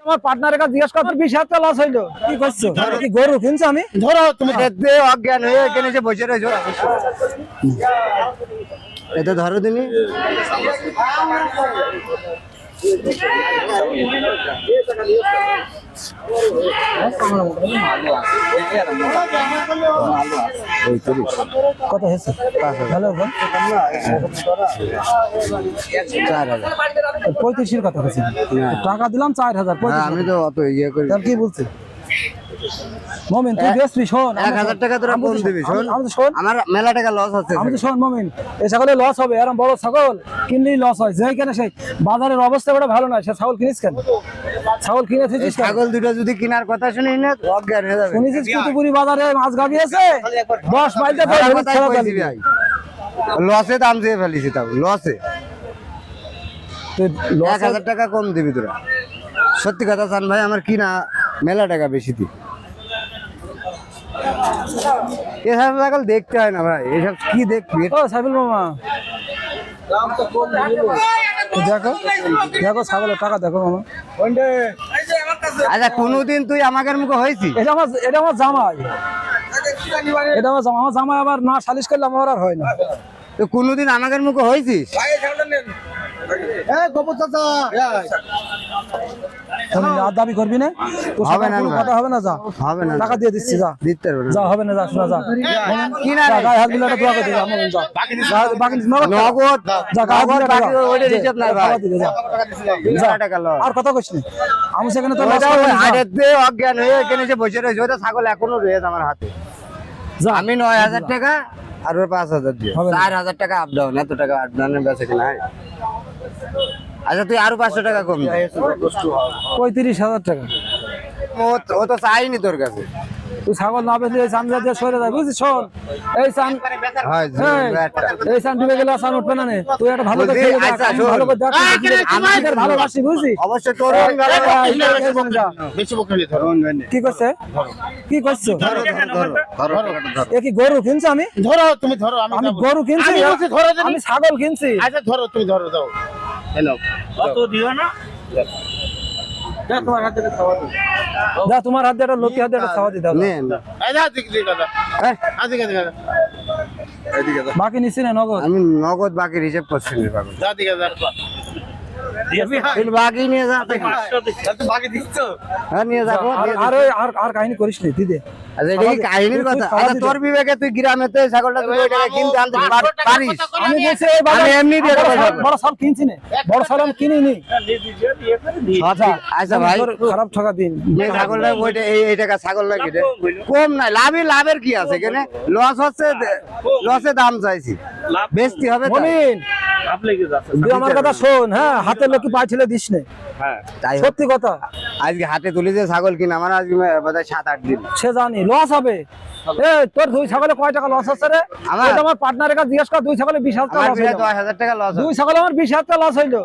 আমার পার্টনারের কাছে জিজ্ঞেস কর 20,000 টাকা লস হইলো। কি করছো? কি গরু কিনছো? আমি ধরো তুমি অজ্ঞান হয়ে এখানে এসে বসে রয়েছো। এটা ধরো তুমি। কত হয়েছে? ভালো বোন 4,000 35 কথা হয়েছে। টাকা দিলাম 4,000। আমি তো অত ইয়ে করি। তার কি বলছে মমিন? তুই বেশি শোন, 1,000 টাকা তোরা কম দিবি। শোন আমি তো শোন, আমার মেলা টাকা লস হচ্ছে। আমি তো শোন মমিন, এই ছাগলে লস হবে। এরকম বড় ছাগল কিনলেই লস হয়। যে কেন সেই বাজারের অবস্থা বড় ভালো নয়, সে ছাগল কিনিস কেন? ছাগল কিনে থেছিস কেন? ছাগল দুটো যদি কেনার কথা শুনি না অজ্ঞান হয়ে যাবে। শুনেছিস কুতুপুরি বাজারে মাছ গাবিয়েছে 10 মাইলতে লসে দাম দিয়ে ফেলিছি। তাও লসে 1,000 টাকা কম দিবি তোরা। সত্যি কথা চান ভাই, আমার কিনা মেলা টাকা বেশি দি। এসব ছাগল দেখতে হয় না ভাই, এসব কি দেখবি? ও সাইফুল মামা দেখো দেখো ছাগলের টাকা দেখো মামা। আচ্ছা কোনদিন তুই আমাদের মুখে হয়েছি? এটা আমার জামাই, এটা আমার জামাই। আমার জামাই আবার না সালিশ করলে আমার আর হয় না। তো কোনদিন আমাদের মুখে হয়েছিস? দাবি করবি না? হবে না, কথা হবে না। যা হবে না, টাকা দিয়ে দিচ্ছি। যা দিতে পারবে না। যা হবে না। যা শোনা যা কি না যা, গায়ে হাত দিলে একটা দোয়া করে দিবি। আমার যা বাকি নগদ যা গায়ে দিলে টাকা। ওইটা হিসাব নাই ভাই। যা। মেলা টাকা লস। আর কথা কইস না, আমি সেখানে তো হাটের দিয়ে অজ্ঞান হয়ে এখানে এসে বসে রয়েছে। ওটা ছাগল এখনো রয়েছে আমার হাতে। যা। আমি 9,000 টাকা আর ওর 5,000 দিয়ে হবে না। 4,000 টাকা আপ ডাউন। এত টাকা আপ ডাউনের বেচে কিনা হয়? আচ্ছা তুই আরো 500 টাকা কম দে। 35,000 টাকা। ও তো চাইনি তোর কাছে। তুই ছাগল না বেঁধে চান দিয়ে সরে যায়, বুঝছিস? শোন, এই চান হয় এই চান ডুবে গেলে চান উঠবে না নে। তুই একটা ভালো করে খেলে দেখ, আচ্ছা, আমি শোন। ভালো করে দেখ, আমি তোর ভালোবাসি, বুঝছিস? অবশ্যই তোর কি করছে? কি করছো? ধরো এ কি গরু কিনছো? আমি ধরো তুমি ধরো। আমি গরু কিনছি, আমি বলছি ধরো তুমি। আমি ছাগল কিনছি। আচ্ছা ধরো তুমি ধরো দাও। হ্যালো কত দিও না? যা তোমার হাতে খাওয়া দাও। যা তোমার হাতে একটা লোকের হাতে একটা খাওয়া দিতে হবে। এই যা দিক দিক দাদা। আদিকে দাদা। এদিকে দাদা। বাকি নিছি না নগদ? আমি নগদ বাকি হিসাব করছি না পাগল। যা দিকে দাদা। তুই বাকি নিয়ে যা। বাকি দিচ্ছ? হ্যাঁ নিয়ে যাবো। আর কাহিনী করিস নি দিদি। আচ্ছা এটা কি কাহিনীর কথা? আচ্ছা তোর বিবেকে তুই গ্রামেতে ছাগলটা তুই ওই টাকা কিনতে আনতে পারিস? আমি বলছি এই বাজার আমি এমনি দিয়ে দেবো। বড় সব কিনছি না, বড় সব আমি কিনিনি। আচ্ছা ভাই খারাপ ঠকা দিন। এই ছাগলটা ওইটা এই টাকা ছাগল নাকি রে? কম নাই, লাভের কি আছে এখানে? লস হচ্ছে, লসে দাম চাইছি, বেচতে হবে তাই। মমিন তুই আমার কথা শোন, হ্যাঁ হাতের লোক পাই ছেলে দিস না। তাই সত্যি কথা। আজকে হাতে তুলি যে ছাগল কিনা আমার আজকে বোধহয় 7-8 দিন। সে জানি লস হবে। তোর 2 ছাগলে কয় টাকা লস হচ্ছে রে? আমার পার্টনারের কাছে জিজ্ঞেস কর। 2 ছাগলে 20,000 টাকা আমার লস প্রায় হইলো। 10,000 টাকা লস। 2 ছাগলে আমার 20,000 টাকা লস হইলো।